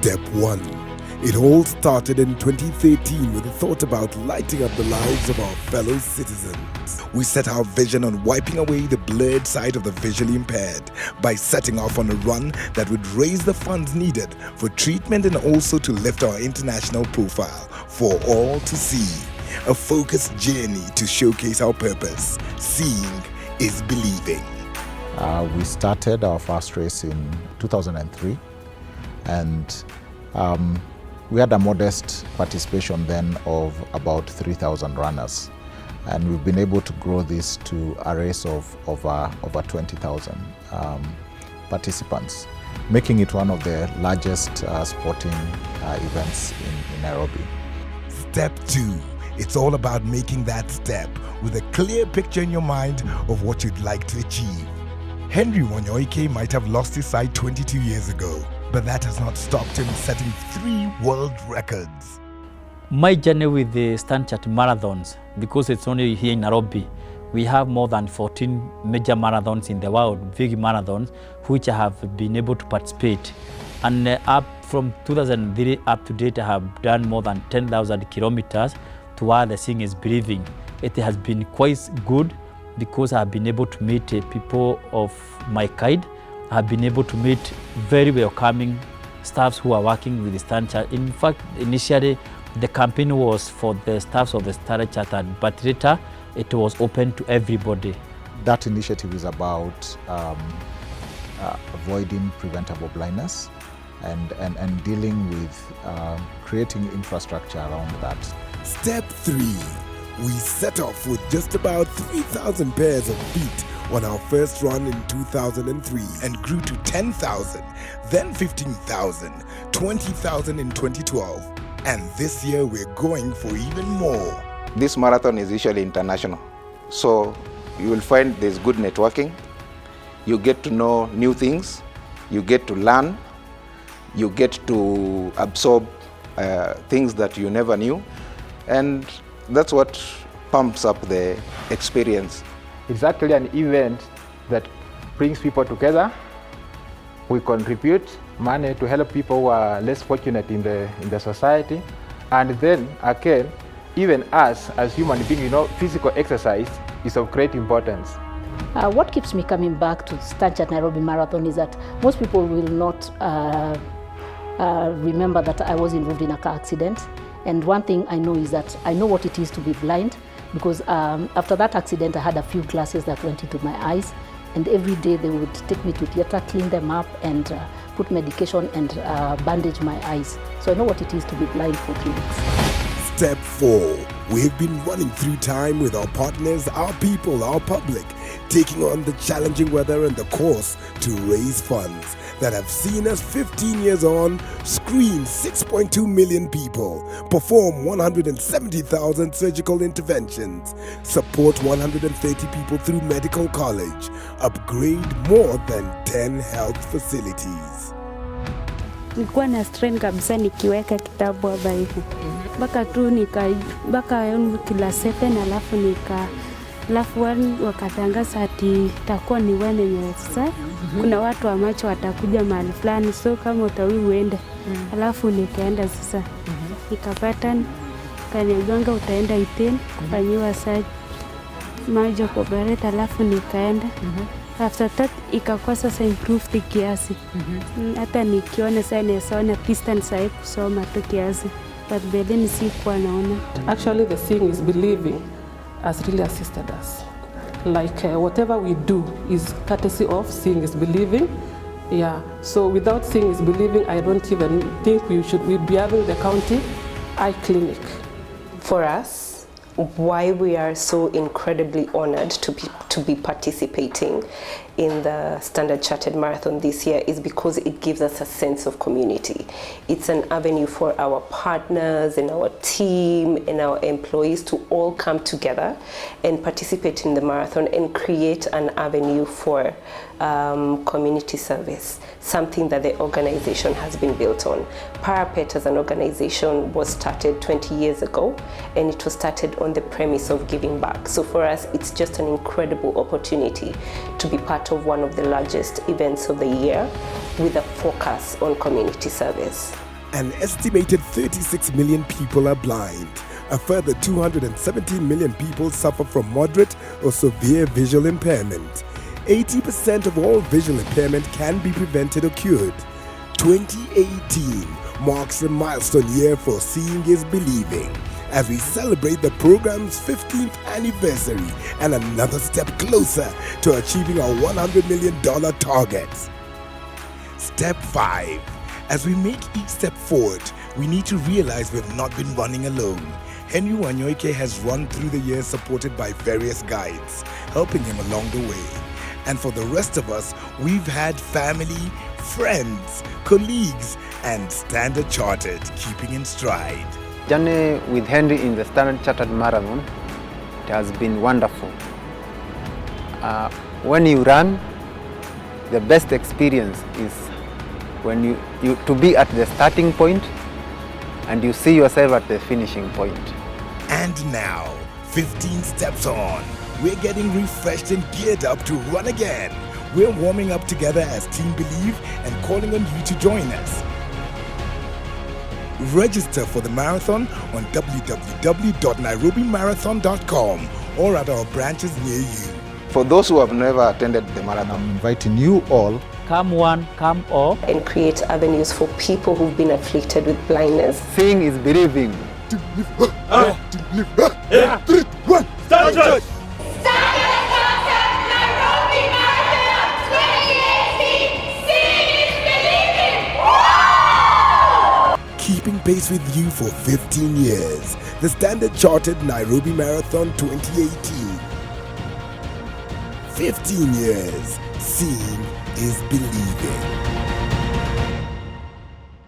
Step 1. It all started in 2013 with a thought about lighting up the lives of our fellow citizens. We set our vision on wiping away the blurred sight of the visually impaired by setting off on a run that would raise the funds needed for treatment and also to lift our international profile for all to see. A focused journey to showcase our purpose. Seeing is believing. We started our first race in 2003 and we had a modest participation then of about 3,000 runners, and we've been able to grow this to a race of over 20,000 participants, making it one of the largest sporting events in Nairobi. Step 2. It's all about making that step with a clear picture in your mind of what you'd like to achieve. Henry Wanyoike might have lost his sight 22 years ago, but that has not stopped him setting 3 world records. My journey with the Stanchart Marathons, because it's only here in Nairobi, we have more than 14 major marathons in the world, big marathons, which I have been able to participate. And up from 2003 up to date, I have done more than 10,000 kilometers to where the Seeing is Believing. It has been quite good because I have been able to meet people of my kind. I have been able to meet very welcoming staffs who are working with the Stanchart. In fact, initially, the campaign was for the staffs of the Stanchart, but later it was open to everybody. That initiative is about avoiding preventable blindness and dealing with creating infrastructure around that. Step 3. We set off with just about 3,000 pairs of feet on our first run in 2003 and grew to 10,000, then 15,000, 20,000 in 2012. And this year we're going for even more. This marathon is usually international, so you will find there's good networking. You get to know new things, you get to learn, you get to absorb things that you never knew, and that's what pumps up the experience. It's actually an event that brings people together. We contribute money to help people who are less fortunate in the society. And then again, even us as human beings, physical exercise is of great importance. What keeps me coming back to Stanchart Nairobi Marathon is that most people will not remember that I was involved in a car accident. And one thing I know is that I know what it is to be blind, because after that accident I had a few glasses that went into my eyes, and every day they would take me to theatre, clean them up and put medication and bandage my eyes. So I know what it is to be blind for 3 weeks. Step 4. We've been running through time with our partners, our people, our public, taking on the challenging weather and the course to raise funds that have seen us 15 years on, screen 6.2 million people, perform 170,000 surgical interventions, support 130 people through medical college, upgrade more than 10 health facilities. Nilikuwa na strain kabisa nikiweka kitabu hapa hivi. Baka tu baka class 7 alafu wakatangaza ati itakuwa ni wene nyesa. Kuna watu wa macho watakuja mahali fulani, so kama utawi uende. Alafu nikaenda sasa. Nikapata kanigonga utaenda Iten kufanyiwa macho operate, alafu nikaenda. After that ikakuwa sasa improved kiasi. Hata nikiona sasa naona distance sai kusoma tu kiasi, but then sikuwa naona. Actually, the Seeing is Believing has really assisted us. Like whatever we do is courtesy of Seeing is Believing. Yeah. So without Seeing is Believing, I don't even think we'd be having the county eye clinic. For us, why we are so incredibly honored to be participating in the Stanchart Marathon this year is because it gives us a sense of community. It's an avenue for our partners and our team and our employees to all come together and participate in the marathon and create an avenue for community service, something that the organization has been built on. Parapet as an organization was started 20 years ago, and it was started on the premise of giving back. So for us, it's just an incredible opportunity to be part of one of the largest events of the year with a focus on community service. An estimated 36 million people are blind. A further 217 million people suffer from moderate or severe visual impairment. 80% of all visual impairment can be prevented or cured. 2018 marks a milestone year for Seeing is Believing as we celebrate the program's 15th anniversary and another step closer to achieving our $100 million target. Step 5. As we make each step forward, we need to realize we've not been running alone. Henry Wanyoike has run through the years supported by various guides, helping him along the way. And for the rest of us, we've had family, friends, colleagues, and Standard Chartered keeping in stride. Journey with Henry in the Standard Chartered Marathon, it has been wonderful. When you run, the best experience is when you to be at the starting point and you see yourself at the finishing point. And now, 15 steps on, we're getting refreshed and geared up to run again. We're warming up together as Team Believe and calling on you to join us. Register for the marathon on www.nairobimarathon.com or at our branches near you. For those who have never attended the marathon, I'm inviting you all. Come one, come all. And create avenues for people who've been afflicted with blindness. Seeing is believing. Stanchart! Keeping pace with you for 15 years. The Standard Chartered Nairobi Marathon 2018. 15 years. Seeing is believing.